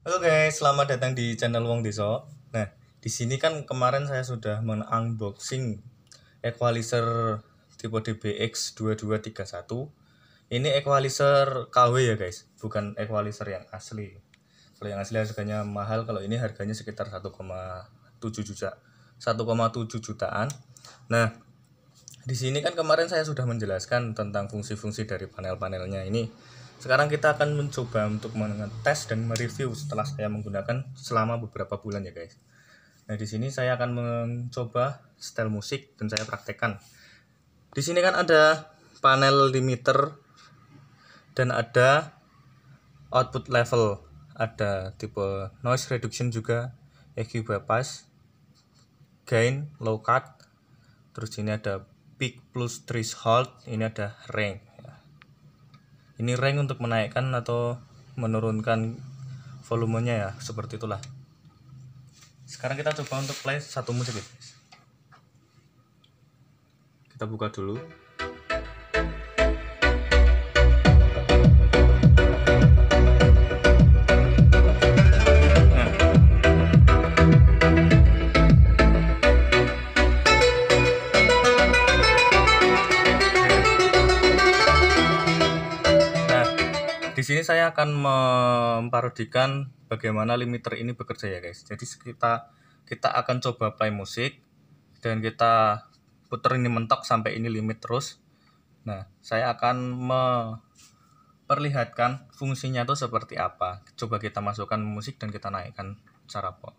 Halo guys, selamat datang di channel Wong Deso. Nah, di sini kan kemarin saya sudah men-unboxing equalizer tipe DBX 2231. Ini equalizer KW ya guys, bukan equalizer yang asli. Kalau yang asli harganya mahal, kalau ini harganya sekitar 1,7 juta. 1,7 jutaan. Nah, di sini kan kemarin saya sudah menjelaskan tentang fungsi-fungsi dari panel-panelnya ini. Sekarang kita akan mencoba untuk mengetes dan mereview setelah saya menggunakan selama beberapa bulan ya guys. Nah, di sini saya akan mencoba setel musik dan saya praktekkan. Di sini kan ada panel limiter dan ada output level, ada tipe noise reduction juga, EQ bypass, gain, low cut. Terus ini ada peak plus threshold, ini ada range. Ini range untuk menaikkan atau menurunkan volumenya ya, seperti itulah. Sekarang kita coba untuk play satu musik ya guys. Kita buka dulu. Di sini saya akan memparodikan bagaimana limiter ini bekerja ya guys. Jadi kita akan coba play musik dan kita putar ini mentok sampai ini limit terus. Nah, saya akan memperlihatkan fungsinya itu seperti apa. Coba kita masukkan musik dan kita naikkan cara pop.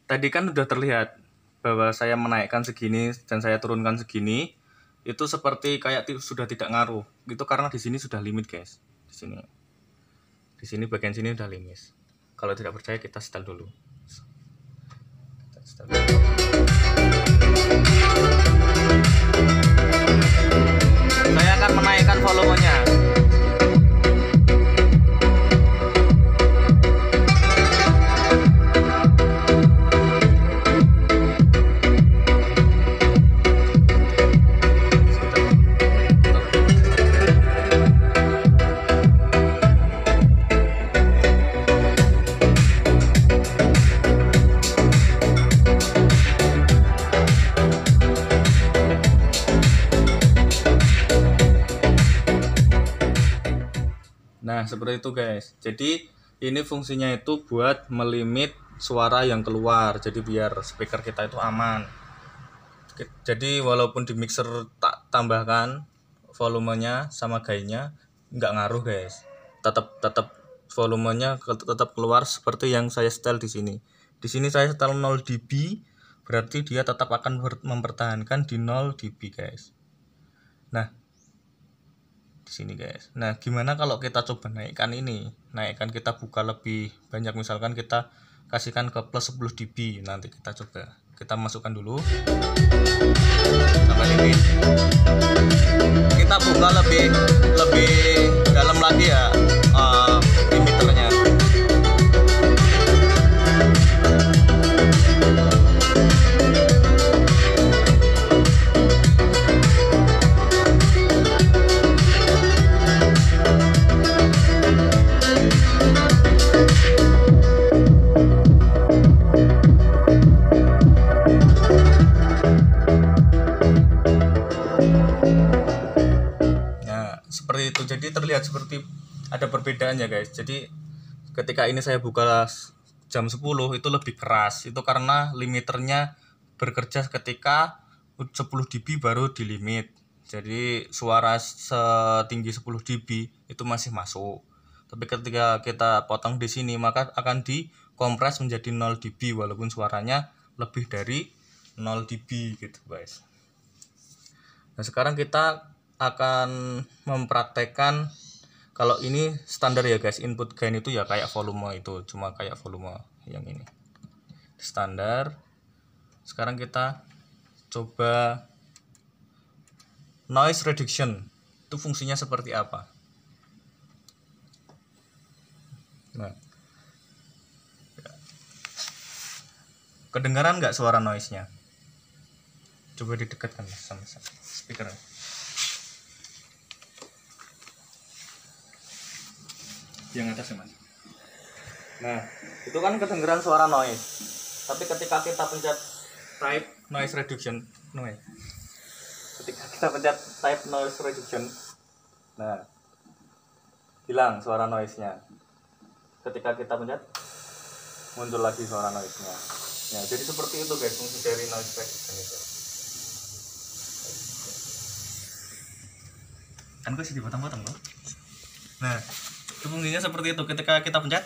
Tadi kan sudah terlihat bahwa saya menaikkan segini dan saya turunkan segini, itu seperti kayak sudah tidak ngaruh. Itu karena di sini sudah limit, guys. Di sini bagian sini sudah limit. Kalau tidak percaya kita setel dulu. Saya akan menaikkan volumenya. Nah, seperti itu guys. Jadi ini fungsinya itu buat melimit suara yang keluar. Jadi biar speaker kita itu aman. Jadi walaupun di mixer tak tambahkan volumenya sama gainnya, nggak ngaruh guys. Tetap volumenya tetap keluar seperti yang saya setel di sini. Di sini saya setel 0 dB, berarti dia tetap akan mempertahankan di 0 dB guys. Nah, sini guys. Nah, gimana kalau kita coba naikkan ini? Naikkan, kita buka lebih banyak, misalkan kita kasihkan ke plus 10 dB. Nanti kita coba. Kita masukkan dulu. Sampai limit. Kita buka lebih dalam lagi ya limiternya. Seperti itu. Jadi terlihat seperti ada perbedaan ya guys. Jadi ketika ini saya buka jam 10 itu lebih keras. Itu karena limiternya bekerja ketika 10 dB baru di limit. Jadi suara setinggi 10 dB itu masih masuk. Tapi ketika kita potong di sini maka akan dikompres menjadi 0 dB walaupun suaranya lebih dari 0 dB gitu guys. Nah, sekarang kita akan mempraktekkan, kalau ini standar ya guys, input gain itu ya kayak volume, itu cuma kayak volume yang ini standar. Sekarang kita coba noise reduction itu fungsinya seperti apa? Nah, kedengaran nggak suara noise-nya? Coba didekatkan sama speaker. Yang atas ya mas. Nah, itu kan kedengaran suara noise. Tapi ketika kita pencet type noise reduction, ketika kita pencet type noise reduction, nah, hilang suara noise-nya. Ketika kita pencet, muncul lagi suara noise-nya. Nah, jadi seperti itu guys fungsi dari noise reduction itu. Kan gue sih dipotong-potong kok. Nah, itu fungsinya seperti itu. Ketika kita pencet,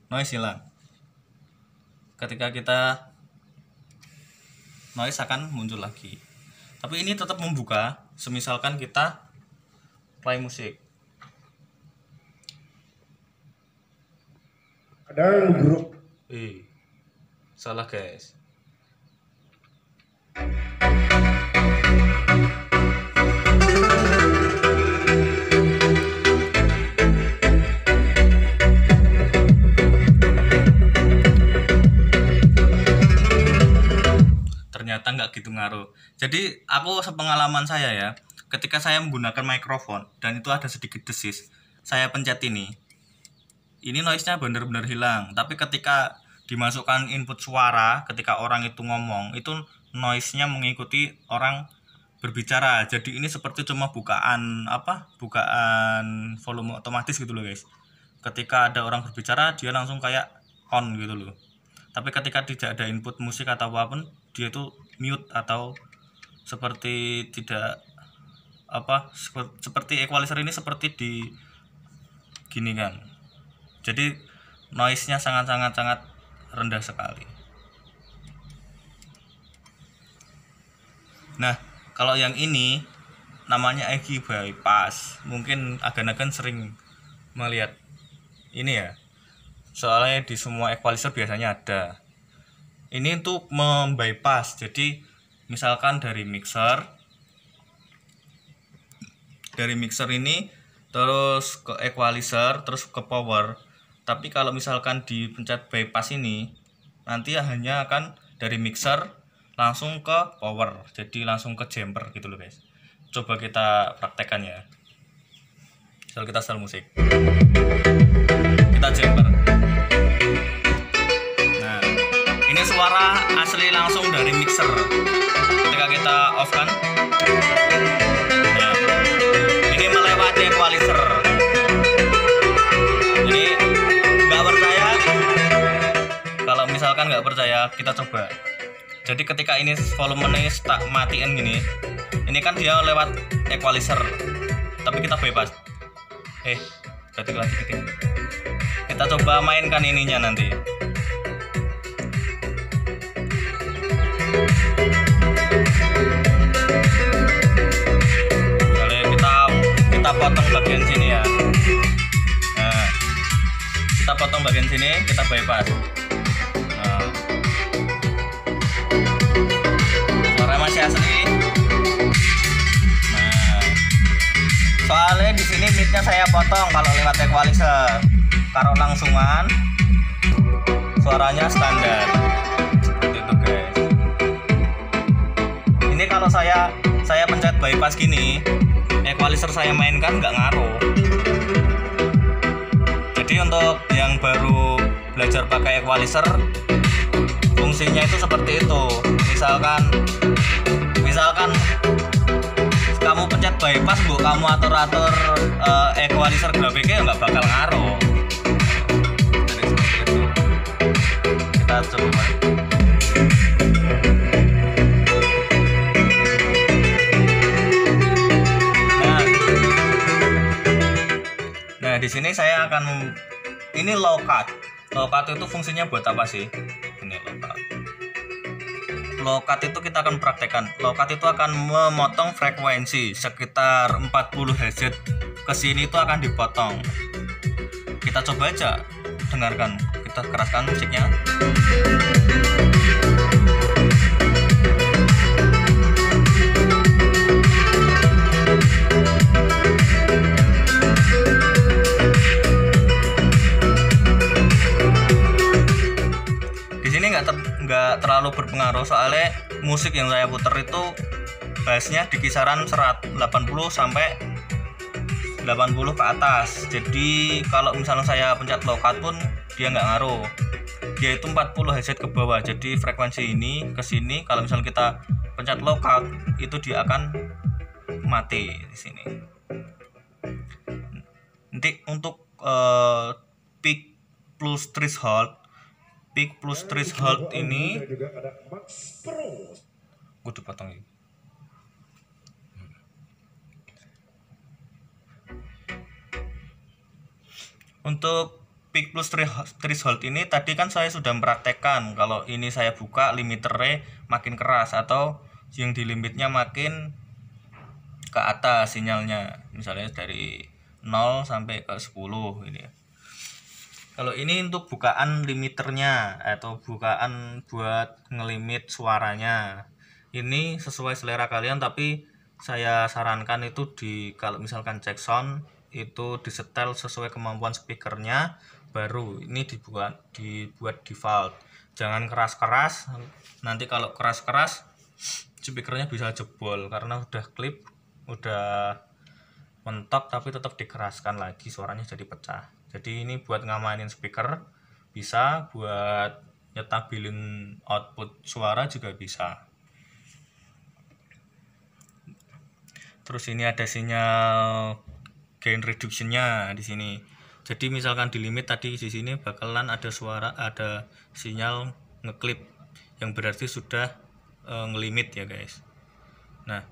noise hilang. Ketika kita noise akan muncul lagi. Tapi ini tetap membuka. Semisalkan kita play musik. Ada grup. Salah guys. Ternyata nggak gitu ngaruh. Jadi aku sepengalaman saya ya, ketika saya menggunakan mikrofon dan itu ada sedikit desis, saya pencet ini noise-nya benar-benar hilang. Tapi ketika dimasukkan input suara, ketika orang itu ngomong, itu noise-nya mengikuti orang berbicara. Jadi ini seperti cuma bukaan volume otomatis gitu loh guys. Ketika ada orang berbicara, dia langsung kayak on gitu loh. Tapi ketika tidak ada input musik atau apapun, dia itu mute atau seperti tidak seperti equalizer ini seperti di gini kan. Jadi noise-nya sangat rendah sekali. Nah, kalau yang ini namanya EQ bypass. Mungkin agan-agan sering melihat ini ya. Soalnya di semua equalizer biasanya ada. Ini untuk membypass. Jadi misalkan dari mixer ini terus ke equalizer terus ke power. Tapi kalau misalkan dipencet bypass ini, nanti hanya akan dari mixer langsung ke power, jadi langsung ke jumper gitu loh guys. Coba kita praktekkan ya. Misal kita setel musik, kita jumper. Nah, ini suara asli langsung dari mixer. Ketika kita off kan, nah, ini melewati equalizer. Ini nggak percaya? Kalau misalkan nggak percaya, kita coba. Jadi ketika ini volumenya tak matiin gini, ini kan dia lewat equalizer, tapi kita bebas. Berarti lagi gitu. Kita coba mainkan ininya nanti. Kita potong bagian sini ya. Nah, kita potong bagian sini, kita bypass. Nah, suara masih asli. Nah, soalnya di sini mic-nya saya potong kalau lewat equalizer. Kalau langsungan, suaranya standar. Seperti itu guys. Ini kalau saya pencet bypass gini, equalizer saya mainkan nggak ngaruh. Jadi untuk yang baru belajar pakai equalizer, fungsinya itu seperti itu. Misalkan kamu pencet bypass, kamu atur equalizer grafiknya nggak bakal ngaruh. Jadi seperti itu. Kita coba. Nah, di sini saya akan ini low cut. Low cut itu fungsinya buat apa sih? Ini low cut. Low cut itu kita akan praktekkan. Low cut itu akan memotong frekuensi sekitar 40 Hz. Kesini itu akan dipotong. Kita coba aja dengarkan. Kita keraskan musiknya. soalnya musik yang saya puter itu bassnya di kisaran 180 sampai 80 ke atas. Jadi kalau misalnya saya pencet low cut pun dia nggak ngaruh. Dia itu 40 Hz ke bawah. Jadi frekuensi ini ke sini kalau misalnya kita pencet low cut itu dia akan mati di sini. Nanti untuk peak plus threshold ini gue dipotong ini. Untuk peak plus threshold ini tadi kan saya sudah mempraktekkan kalau ini saya buka limiternya makin keras atau yang di limitnya makin ke atas sinyalnya, misalnya dari 0 sampai ke 10 ini. Kalau ini untuk bukaan limiternya atau bukaan buat ngelimit suaranya, ini sesuai selera kalian, tapi saya sarankan itu kalau misalkan cek sound itu disetel sesuai kemampuan speakernya, baru ini dibuat default. Jangan keras-keras, nanti kalau keras-keras speakernya bisa jebol karena udah klip, udah mentok tapi tetap dikeraskan lagi, suaranya jadi pecah. Jadi ini buat ngamanin speaker bisa, buat nyetabilin output suara juga bisa. Terus ini ada sinyal gain reduction-nya di sini. Jadi misalkan di limit tadi di sini bakalan ada sinyal ngeklip yang berarti sudah ngelimit ya guys. Nah,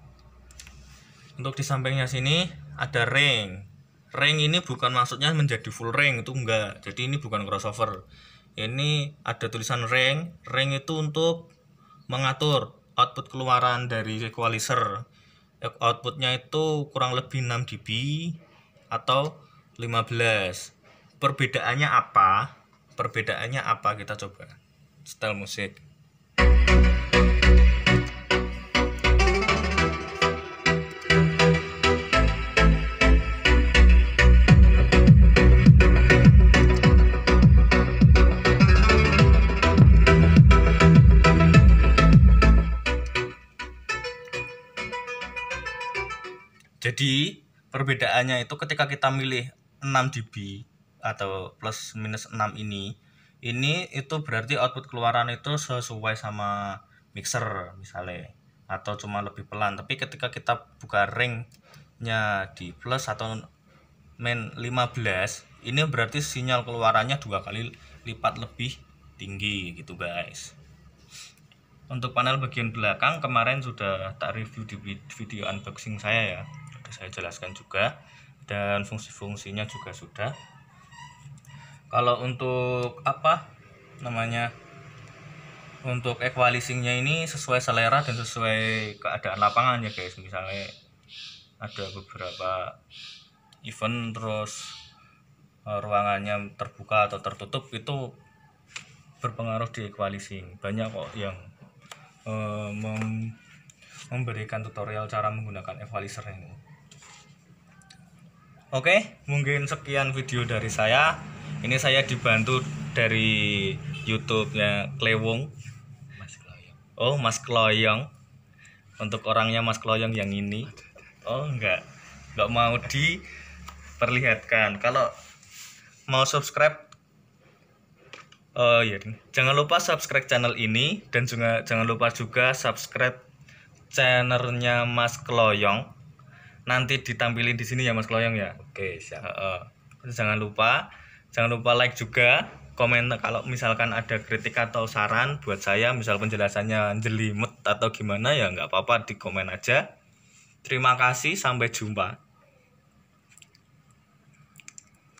untuk di sampingnya sini ada ring. Ring ini bukan maksudnya menjadi full ring, itu enggak. Jadi ini bukan crossover. Ini ada tulisan ring. Ring itu untuk mengatur output keluaran dari equalizer. Outputnya itu kurang lebih 6 dB atau 15. Perbedaannya apa? Kita coba setel musik. Jadi perbedaannya itu ketika kita milih 6 dB atau plus minus 6 ini itu berarti output keluaran itu sesuai sama mixer misalnya, atau cuma lebih pelan. Tapi ketika kita buka ringnya di plus atau min 15, ini berarti sinyal keluarannya 2 kali lipat lebih tinggi gitu guys. Untuk panel bagian belakang kemarin sudah tak review di video unboxing saya ya, sudah saya jelaskan juga, dan fungsi-fungsinya juga sudah. Kalau untuk untuk equalizingnya ini sesuai selera dan sesuai keadaan lapangan ya guys. Misalnya ada beberapa event terus ruangannya terbuka atau tertutup, itu berpengaruh di equalizing. Banyak kok yang memberikan tutorial cara menggunakan equalizer ini. Oke, mungkin sekian video dari saya. Ini saya dibantu dari YouTube-nya Klewong. Mas Kloyong. Untuk orangnya Mas Kloyong yang ini. Oh, enggak mau diperlihatkan. Kalau mau subscribe, jangan lupa subscribe channel ini, dan juga jangan lupa juga subscribe channelnya Mas Kloyong. Nanti ditampilin di sini ya Mas Kloyong ya. Oke, siap. Jangan lupa like juga, komen kalau misalkan ada kritik atau saran buat saya, misal penjelasannya jelimet atau gimana ya nggak apa-apa, di komen aja. Terima kasih, sampai jumpa.